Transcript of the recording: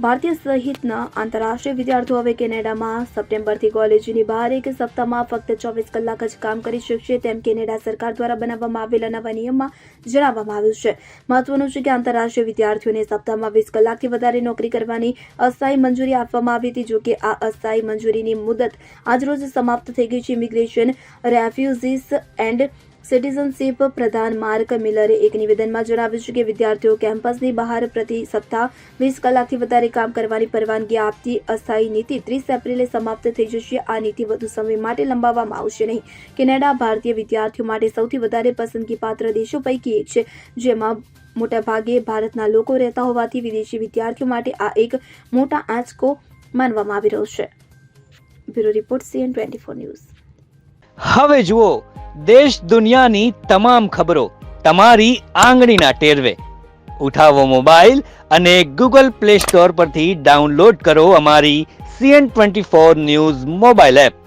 ભારતીય સહિતના આંતરરાષ્ટ્રીય વિદ્યાર્થીઓ હવે કેનેડામાં સપ્ટેમ્બરથી કોલેજની બહાર એક સપ્તાહમાં ફક્ત 24 કલાક જ કામ કરી શકશે તેમ કેનેડા સરકાર દ્વારા બનાવવામાં આવેલા નવા નિયમમાં જણાવવામાં આવ્યું છે. મહત્વનું છે કે આંતરરાષ્ટ્રીય વિદ્યાર્થીઓને સપ્તાહમાં 20 કલાકથી વધારે નોકરી કરવાની અસ્થાયી મંજૂરી આપવામાં આવી હતી. જોકે આ અસ્થાયી મંજૂરીની મુદત આજરોજ સમાપ્ત થઈ ગઈ છે. ઇમિગ્રેશન, રેફ્યુઝીસ એન્ડ સિટીઝનશીપ પ્રધાન માર્ક મિલરે એક નિવેદનમાં જણાવ્યું છે કે વિદ્યાર્થીઓ કેમ્પસની બહાર પ્રતિ સપ્તાહ 20 કલાકથી વધારે કામ કરવાની પરવાનગી આપતી અસ્થાયી નીતિ 30 એપ્રિલે સમાપ્ત થઈ જશે. આ નીતિ વધુ સમય માટે લંબાવવામાં આવશે નહીં. કેનેડા ભારતીય વિદ્યાર્થીઓ માટે સૌથી વધારે પસંદગીપાત્ર દેશો પૈકી એક છે, જેમાં મોટાભાગે ભારતના લોકો રહેતા હોવાથી વિદેશી વિદ્યાર્થીઓ માટે આ એક મોટા આંચકો માનવામાં આવી રહ્યો છે. Bureau report CN24 news. હવે જુઓ દેશ દુનિયાની તમામ ખબરો તમારી આંગળીના ટેરવે. ઉઠાવો મોબાઈલ અને Google Play Store પરથી ડાઉનલોડ કરો અમારી CN24 ન્યૂઝ મોબાઈલ એપ.